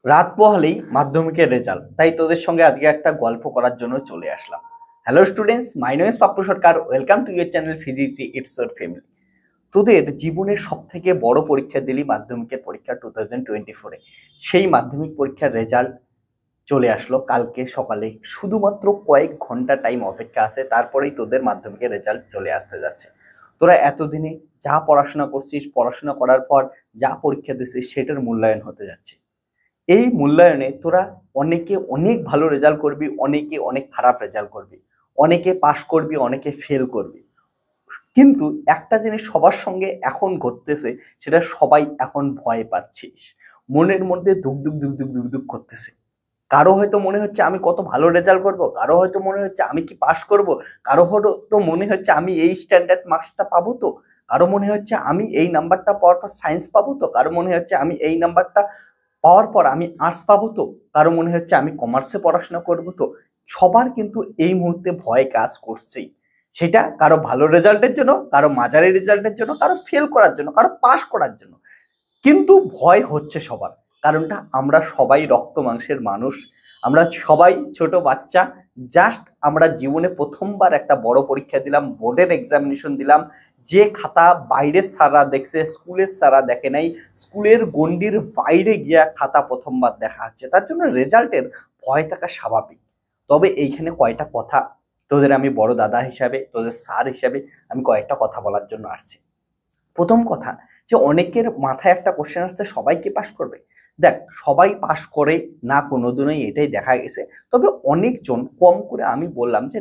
রাত পোহালেই মাধ্যমিকের রেজাল্ট, তাই তোদের সঙ্গে আজকে একটা গল্প করার জন্য চলে আসলাম। Hello students, my name is Pappu Sarkar. Welcome to your channel physics it's your family. তোদের জীবনের সব থেকে বড় পরীক্ষা দিলি মাধ্যমিকের পরীক্ষা 2024-এ। সেই মাধ্যমিক পরীক্ষার রেজাল্ট চলে আসলো কালকে সকালে। শুধুমাত্র কয়েক ঘন্টা টাইম অপেক্ষা আছে, তারপরেই তোদের মাধ্যমিকের রেজাল্ট চলে আসতে যাচ্ছে। তোরা এতদিনে যা পড়াশোনা করছিস, পড়াশোনা করার পর যা পরীক্ষা দিছিস, সেটার মূল্যায়ন হতে যাচ্ছে। এই মূল্যায়নে তোরা অনেকে অনেক ভালো রেজাল্ট করবি, অনেকে অনেক খারাপ রেজাল্ট করবি, অনেকে পাশ করবি, অনেকে ফেল করবি। কিন্তু একটা জিনিস সবার সঙ্গে এখন ঘটতেছে, সেটা সবাই এখন ভয় পাচ্ছিস। মনের মধ্যে দুক দুক দুক দুক দুক দুক করতেছে। কারো হয়তো মনে হচ্ছে আমি কত ভালো রেজাল্ট করব, কারো হয়তো মনে হচ্ছে আমি কি পাশ করব, কারো হয়তো মনে হচ্ছে আমি এই স্ট্যান্ডার্ড মার্কসটা পাবো তো, কারো মনে হচ্ছে আমি এই নাম্বারটা পাওয়ার পর সায়েন্স পাবো তো, কারো মনে হচ্ছে আমি এই নাম্বারটা পাওয়ার পর আমি আর্টস পাবো তো, কারো মনে হচ্ছে আমি কমার্সে পড়াশোনা করবো তো। সবার কিন্তু এই মুহূর্তে ভয় কাজ করছেই। সেটা কারো ভালো রেজাল্টের জন্য, কারো মাঝারি রেজাল্টের জন্য, কারো ফেল করার জন্য, কারো পাশ করার জন্য। কিন্তু ভয় হচ্ছে সবার। কারণটা আমরা সবাই রক্ত মাংসের মানুষ, আমরা সবাই ছোট বাচ্চা। জাস্ট আমরা জীবনে প্রথমবার একটা বড় পরীক্ষা দিলাম, বোর্ডের এক্সামিনেশন দিলাম। যে খাতা বাইরের স্যাররা দেখছে, স্কুলের স্যাররা দেখে নাই, স্কুলের গণ্ডির বাইরে গিয়া খাতা প্রথমবার দেখা হচ্ছে, তার জন্য রেজাল্টের ভয় থাকা স্বাভাবিক। তবে এইখানে কয়টা কথা তোদের আমি বড় দাদা হিসাবে, তোদের স্যার হিসাবে আমি কয়েকটা কথা বলার জন্য আসছি। প্রথম কথা, যে অনেকের মাথায় একটা কোশ্চেন আসছে, সবাই কি পাশ করবে? দেখ, সবাই পাশ করে না কোনোদিনই, এটাই দেখা গেছে। তবে অনেকজন, কম করে আমি বললাম যে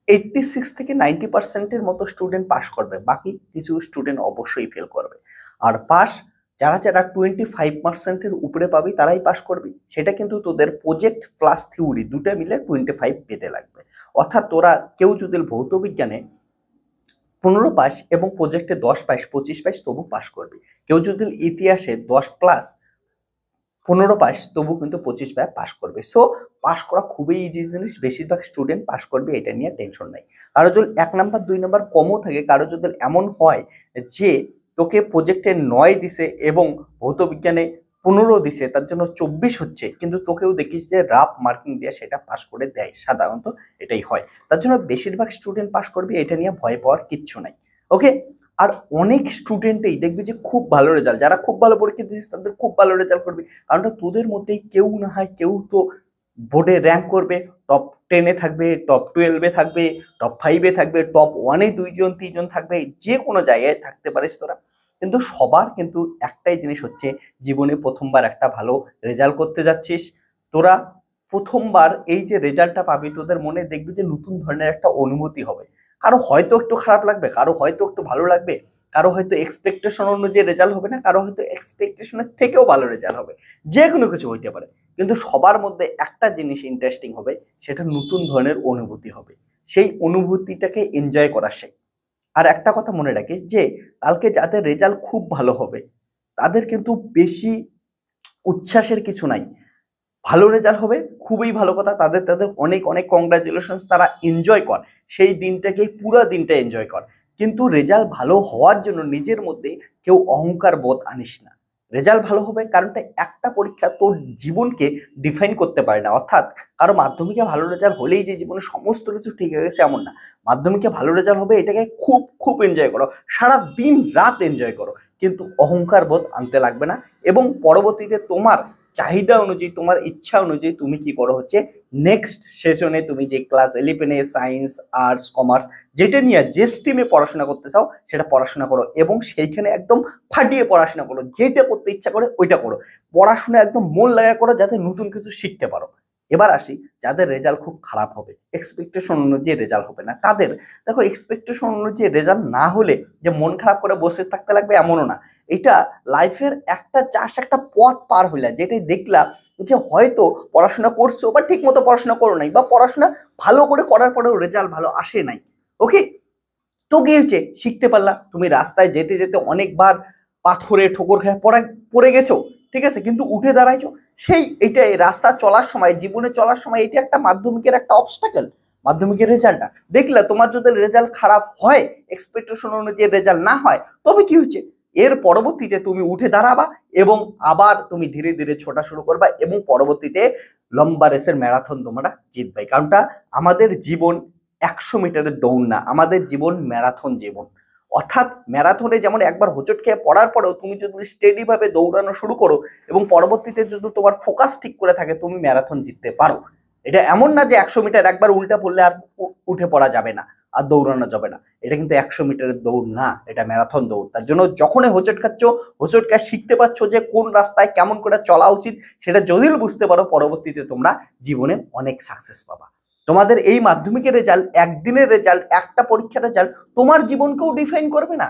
86 থেকে 90% মতো স্টুডেন্ট পাশ করবে, বাকি কিছু স্টুডেন্ট অবশ্যই ফেল করবে। আর পাস যারা যারা 25% উপরে পাবি তারাই পাস করবি। সেটা কিন্তু তোদের প্রজেক্ট প্লাস থিওরি দুটো মিলে 25 পেতে লাগবে। অর্থাৎ তোরা কেউ যদি ভৌত বিজ্ঞানে 15 পাস এবং প্রজেক্টে 10 পাস, 25 পাস, তবু পাস করবি। কেউ যদি ইতিহাসে 10 প্লাস 15 পাস, তবু কিন্তু 25 পাস করবে। সো পাস করা খুবই ইজি জিনিস, বেশিরভাগ স্টুডেন্ট পাস করবে, এটা নিয়ে টেনশন নাই। কারো যদি 1 নাম্বার 2 নাম্বার কমও থাকে, কারো যদি এমন হয় যে তোকে প্রজেক্টে 9 দিছে এবং ভৌত বিজ্ঞানে 15 দিছে, তার জন্য 24 হচ্ছে, কিন্তু তোকেও দেখিস যে রাফ মার্কিং দিয়ে সেটা পাস করে দেয়, সাধারণত এটাই হয়। তার জন্য বেশিরভাগ স্টুডেন্ট পাস করবে, এটা নিয়ে ভয় পাওয়ার কিচ্ছু নাই। ওকে। আর অনেক স্টুডেন্টই দেখবি যে খুব ভালো রেজাল্ট, যারা খুব ভালো পরীক্ষা দিয়েছিস তাদের খুব ভালো রেজাল্ট করবে। কারণটা তোদের মধ্যেই কেউ না হয় কেউ তো বোর্ডে র্যাঙ্ক করবে, টপ 10-এ থাকবে, টপ 12-এ থাকবে, টপ 5-এ থাকবে, টপ 1-এ 2 জন 3 জন থাকবে, যে কোনো জায়গায় থাকতে পারিস তোরা। কিন্তু সবার কিন্তু একটাই জিনিস হচ্ছে, জীবনে প্রথমবার একটা ভালো রেজাল্ট করতে যাচ্ছিস। তোরা প্রথমবার এই যে রেজাল্টটা পাবি, তোদের মনে দেখবি যে নতুন ধরনের একটা অনুভূতি হবে। কারো হয়তো একটু খারাপ লাগবে, কারো হয়তো একটু ভালো লাগবে, কারো হয়তো এক্সপেকটেশন অনুযায়ী রেজাল্ট হবে না, কারো হয়তো এক্সপেকটেশনের থেকেও ভালো রেজাল্ট হবে। যে কোনো কিছু হইতে পারে। কিন্তু সবার মধ্যে একটা জিনিস ইন্টারেস্টিং হবে, সেটা নতুন ধরনের অনুভূতি হবে। সেই অনুভূতিটাকে এনজয় করা শেখ। আর একটা কথা মনে রাখিস যে কালকে যাদের রেজাল্ট খুব ভালো হবে, তাদের কিন্তু বেশি উচ্ছ্বাসের কিছু নাই। ভালো রেজাল্ট হবে, খুবই ভালো কথা, তাদের তাদের অনেক অনেক কংগ্রাচুলেশনস, তারা এনজয় কর। সেই দিনটাকে পুরো দিনটা এনজয় কর। কিন্তু রেজাল্ট ভালো হওয়ার জন্য নিজের মধ্যে কেউ অহংকার বোধ আনিস না। রেজাল্ট ভালো হবে কারণটা একটা পরীক্ষা তোর জীবনকে ডিফাইন করতে পারে না। অর্থাৎ কারো মাধ্যমিকে ভালো রেজাল্ট হলেই যে জীবনে সমস্ত কিছু ঠিক হয়ে গেছে এমন না। মাধ্যমিকে ভালো রেজাল্ট হবে, এটাকে খুব খুব এনজয় করো, সারা দিন রাত এনজয় করো, কিন্তু অহংকার বোধ আনতে লাগবে না। এবং পরবর্তীতে তোমার চাহিদা অনুযায়ী, তোমার ইচ্ছা অনুযায়ী তুমি কি করো হচ্ছে, নেক্সট সেশনে তুমি যে ক্লাস 11-এ সায়েন্স, আর্টস, কমার্স যেটা নিয়ে যে স্ট্রিমে পড়াশোনা করতে চাও সেটা পড়াশোনা করো, এবং সেইখানে একদম ফাটিয়ে পড়াশোনা করো। যেটা করতে ইচ্ছা করে ওইটা করো। পড়াশোনা একদম মন লাগা করো, যাতে নতুন কিছু শিখতে পারো। এবার আসি যাদের রেজাল্ট খুব খারাপ হবে, এক্সপেকটেশন অনুযায়ী রেজাল্ট হবে না তাদের। দেখো, এক্সপেকটেশন অনুযায়ী রেজাল্ট না হলে যে মন খারাপ করে বসে থাকতে লাগবে এমনও না। এটা লাইফের একটা জাস্ট একটা পথ পার হইলা, যেটাই দেখলা যে হয়তো পড়াশোনা করছো বা ঠিক মতো পড়াশোনা করো নাই, বা পড়াশোনা ভালো করে করার পরেও রেজাল্ট ভালো আসে নাই। ওকে। তো কি হয়েছে, শিখতে পারলা। তুমি রাস্তায় যেতে যেতে অনেকবার পাথরে ঠোকর খেয়ে পড়ে গেছো, ঠিক আছে, কিন্তু উঠে দাঁড়াইছো। সেই এটাই রাস্তা চলার সময়, জীবনে চলার সময়, এটা একটা মাধ্যমিকের একটা অবস্টাকেল। মাধ্যমিকের রেজাল্টটা দেখলা, তোমার যদি রেজাল্ট খারাপ হয়, এক্সপেকটেশন অনুযায়ী রেজাল্ট না হয়, তবে কি হয়েছে, এর পরবর্তীতে তুমি উঠে দাঁড়াবা এবং আবার তুমি ধীরে ধীরে ছোটা শুরু করবা এবং পরবর্তীতে লম্বা রেসের ম্যারাথন তোমরা জিতবে। কারণটা আমাদের জীবন 100 মিটারের দৌড় না, আমাদের জীবন ম্যারাথন জীবন। অর্থাৎ ম্যারাথনে যেমন একবার হোঁচট খেয়ে পড়ার পরেও তুমি যদি স্টেডি ভাবে দৌড়ানো শুরু করো এবং পরবর্তীতে যদি তোমার ফোকাস ঠিক করে থাকে, তুমি ম্যারাথন জিততে পারো। এটা এমন না যে 100 মিটার একবার উল্টা পড়লে আর উঠে পড়া যাবে না, আর দৌড়ানো যাবে না। এটা কিন্তু 100 মিটারের দৌড় না, এটা ম্যারাথন দৌড়। তার জন্য যখনই হোঁচট খাচ্ছ, হোঁচট খেয়ে শিখতে পারছো যে কোন রাস্তায় কেমন করে চলা উচিত, সেটা যদি বুঝতে পারো, পরবর্তীতে তোমরা জীবনে অনেক সাকসেস পাবা। তোমাদের এই মাধ্যমিকের রেজাল্ট, একদিনের রেজাল্ট, একটা পরীক্ষার রেজাল্ট তোমার জীবনকেও ডিফাইন করবে না।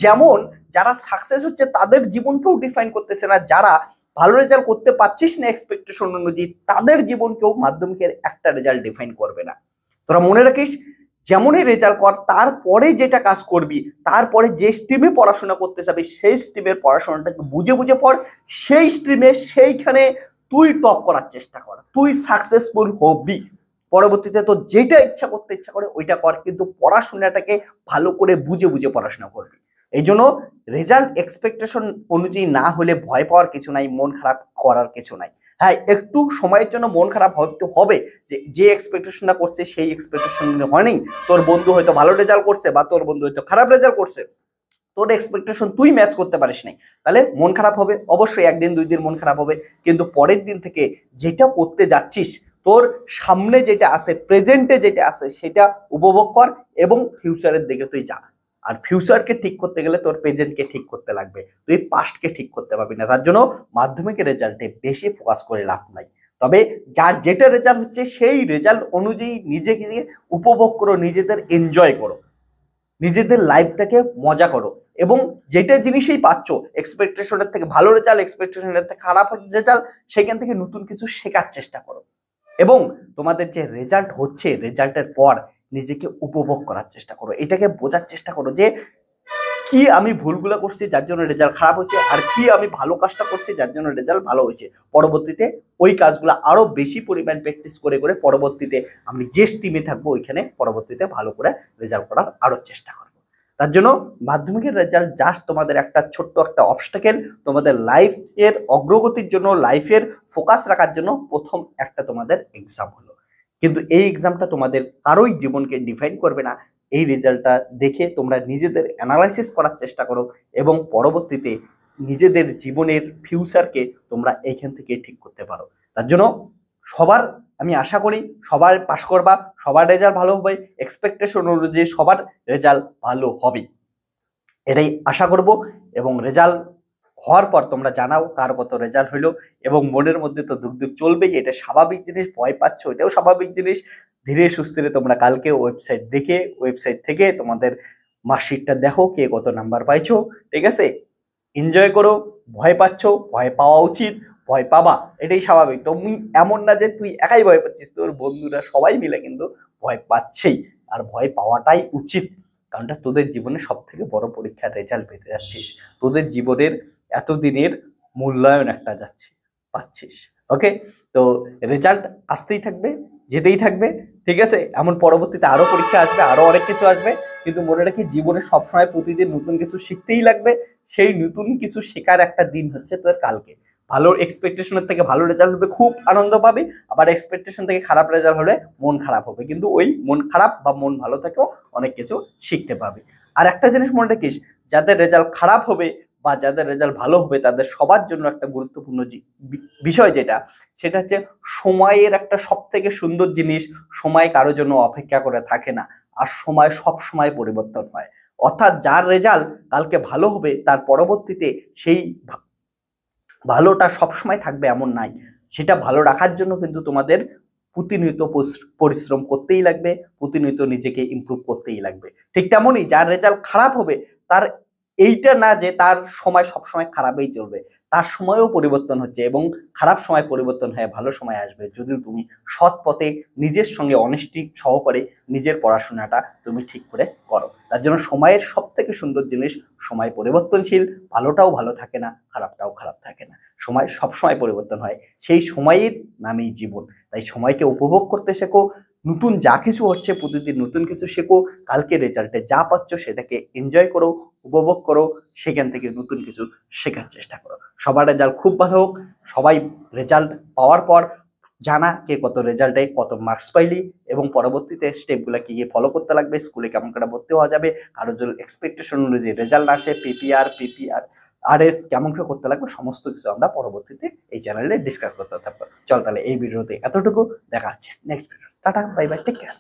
যেমন যারা সাকসেস হচ্ছে তাদের জীবনকেও ডিফাইন করতেছে না, যারা ভালো রেজাল্ট করতে পারছিস না এক্সপেকটেশন অনুযায়ী, তাদের জীবনকেও মাধ্যমিকের একটা রেজাল্ট ডিফাইন করবে না। তোরা মনে রাখিস, যেমনই রেজাল্ট কর, তারপরে যেটা কাজ করবি, তারপরে যে স্ট্রিমে পড়াশোনা করতে যাবি, সেই স্ট্রিমের পড়াশোনাটাকে বুঝে বুঝে পড়। সেই স্ট্রিমে সেইখানে তুই টপ করার চেষ্টা কর, তুই সাকসেসফুল হবি। পরবর্তীতে তো যেটা ইচ্ছা করে ওইটা কর, কিন্তু পড়াশোনাটাকে ভালো করে বুঝে বুঝে পড়াশোনা করবি। এই জন্য রেজাল্ট এক্সপেকটেশন অনুযায়ী না হলে ভয় পাওয়ার কিছু নাই, মন খারাপ করার কিছু নাই। হ্যাঁ, একটু সময়ের জন্য মন খারাপ হয়তো হবে, যে এক্সপেকটেশনটা করছে সেই এক্সপেকটেশন হয়নি। তোর বন্ধু হয়তো ভালো রেজাল্ট করছে বা তোর বন্ধু হয়তো খারাপ রেজাল্ট করছে, তোর এক্সপেকটেশন তুই ম্যাচ করতে পারিস নাই, তাহলে মন খারাপ হবে। অবশ্যই একদিন দুই দিন মন খারাপ হবে, কিন্তু পরের দিন থেকে যেটা করতে যাচ্ছিস, তোর সামনে যেটা আছে, প্রেজেন্টে যেটা আছে, সেটা উপভোগ কর এবং ফিউচারের দিকে তুই যা। আর ফিউচারকে ঠিক করতে গেলে তোর প্রেজেন্টকে ঠিক করতে লাগবে, তুই পাস্টকে ঠিক করতে পারবি না। তার জন্য মাধ্যমিকের রেজাল্টে বেশি ফোকাস করে লাভ নাই। তবে যার যেটা রেজাল্ট হচ্ছে সেই রেজাল্ট অনুযায়ী নিজেকে উপভোগ করো, নিজেদের এনজয় করো, নিজেদের লাইফটাকে মজা করো এবং যেটা জিনিসই পাচ্ছ, এক্সপেকটেশনের থেকে ভালো রেজাল্ট, এক্সপেকটেশনের থেকে খারাপ রেজাল্ট, সেখান থেকে নতুন কিছু শেখার চেষ্টা করো এবং তোমাদের যে রেজাল্ট হচ্ছে, রেজাল্টের পর নিজেকে উপভোগ করার চেষ্টা করো। এটাকে বোঝার চেষ্টা করো যে কি আমি ভুলগুলো করছি যার জন্য রেজাল্ট খারাপ হয়েছে, আর কি আমি ভালো কাজটা করছি যার জন্য রেজাল্ট ভালো হয়েছে। পরবর্তীতে ওই কাজগুলো আরো বেশি পরিমাণ প্র্যাকটিস করে করে পরবর্তীতে আমি যে টিমে থাকবো ওইখানে পরবর্তীতে ভালো করে রেজাল্ট করার আরো চেষ্টা করবো। তার জন্য মাধ্যমিকের রেজাল্ট জাস্ট তোমাদের একটা ছোট্ট একটা অবস্টাকেল, তোমাদের লাইফের অগ্রগতির জন্য, লাইফের ফোকাস রাখার জন্য প্রথম একটা তোমাদের এক্সাম হলো। কিন্তু এই এক্সামটা তোমাদের কারোই জীবনকে ডিফাইন করবে না। এই রেজাল্টটা দেখে তোমরা নিজেদের অ্যানালাইসিস করার চেষ্টা করো এবং পরবর্তীতে নিজেদের জীবনের ফিউচারকে তোমরা এইখান থেকে ঠিক করতে পারো। তার জন্য সবার, আমি আশা করি সবার পাস করবা, সবার রেজাল্ট ভালো হবে, এক্সপেকটেশন অনুযায়ী সবার রেজাল্ট ভালো হবে, এটাই আশা করব। এবং রেজাল্ট হওয়ার পর তোমরা জানাও কার কত রেজাল্ট হইলো, এবং মনের মধ্যে তো দুঃখ দুঃখ চলবেই, এটা স্বাভাবিক জিনিস। ভয় পাচ্ছ, এটাও স্বাভাবিক জিনিস। ধীরে সুস্থিরে তোমরা কালকে ওয়েবসাইট দেখে, ওয়েবসাইট থেকে তোমাদের মার্কশিটটা দেখো, কে কত নাম্বার পাইছো, ঠিক আছে? এনজয় করো। ভয় পাচ্ছ, ভয় পাওয়া উচিত, ভয় পাবা, এটাই স্বাভাবিক। তুমি এমন না যে তুই একাই ভয় পাচ্ছিস, তোর বন্ধুরা সবাই মিলে কিন্তু ভয় পাচ্ছেই, আর ভয় পাওয়াটাই উচিত। কারণটা তোদের জীবনে সব থেকে বড় পরীক্ষার রেজাল্ট পেতে যাচ্ছিস, তোদের জীবনের এতদিনের মূল্যায়ন একটা যাচ্ছে পাচ্ছিস। ওকে, তো রেজাল্ট আসতেই থাকবে, যেতেই থাকবে, ঠিক আছে? এমন পরবর্তীতে আরো পরীক্ষা আসবে, আরো অনেক কিছু আসবে, কিন্তু মনে রাখি জীবনে সবসময় প্রতিদিন নতুন কিছু শিখতেই লাগবে। সেই নতুন কিছু শেখার একটা দিন হচ্ছে তোর কালকে। ভালো এক্সপেকটেশনের থেকে ভালো রেজাল্ট হবে, খুব আনন্দ পাবে। আবার এক্সপেকটেশন থেকে খারাপ রেজাল্ট হলে মন খারাপ হবে, কিন্তু ওই মন খারাপ বা মন ভালো থেকেও অনেক কিছু শিখতে পাবে। আর একটা জিনিস মনে রাখিস, যাদের রেজাল্ট খারাপ হবে বা যাদের রেজাল্ট ভালো হবে, তাদের সবার জন্য একটা গুরুত্বপূর্ণ বিষয় যেটা, সেটা হচ্ছে সময়ের একটা সব থেকে সুন্দর জিনিস, সময় কারোর জন্য অপেক্ষা করে থাকে না, আর সময় সব সময় পরিবর্তন হয়। অর্থাৎ যার রেজাল্ট কালকে ভালো হবে, তার পরবর্তীতে সেই ভালোটা সবসময় থাকবে এমন নাই। সেটা ভালো রাখার জন্য কিন্তু তোমাদের প্রতিনিয়ত পরিশ্রম করতেই লাগবে, প্রতিনিয়ত নিজেকে ইমপ্রুভ করতেই লাগবে। ঠিক তেমনই যার রেজাল্ট খারাপ হবে, তার এইটা না যে তার সময় সবসময় খারাপই চলবে, তার সময়ও পরিবর্তন হচ্ছে এবং খারাপ সময় পরিবর্তন হয়ে ভালো সময় আসবে, যদি তুমি সৎ পথে নিজের সঙ্গে অনেস্টি সহকারে নিজের পড়াশোনাটা তুমি ঠিক করে করো। তার জন্য সময়ের সব থেকে সুন্দর জিনিস, সময় পরিবর্তনশীল, ভালোটাও ভালো থাকে না, খারাপটাও খারাপ থাকে না, সময় সবসময় পরিবর্তন হয়, সেই সময়ের নামেই জীবন। তাই সময়কে উপভোগ করতে শেখো, নতুন যা কিছু হচ্ছে প্রতিদিন নতুন কিছু শেখো, কালকে রেজাল্টে যা পাচ্ছ সেটাকে এনজয় করো, উপভোগ করো, সেখান থেকে নতুন কিছু শেখার চেষ্টা করো। সবার রেজাল্ট খুব ভালো হোক। সবাই রেজাল্ট পাওয়ার পর জানা কে কত রেজাল্টে কত মার্কস পাইলি, এবং পরবর্তীতে স্টেপগুলো কি ফলো করতে লাগবে, স্কুলে কেমন করে ভর্তি হওয়া যাবে, কারো যদি এক্সপেকটেশন অনুযায়ী রেজাল্ট আসে, পিপিআর আরএস কেমন করে করতে লাগবে, সমস্ত কিছু আমরা পরবর্তীতে এই চ্যানেলে ডিসকাস করতে থাকবো। চল তাহলে এই ভিডিওতে এতটুকু, দেখা হচ্ছে নেক্সট ভিডিও। টাটা, বাই বাই, টেক কেয়ার।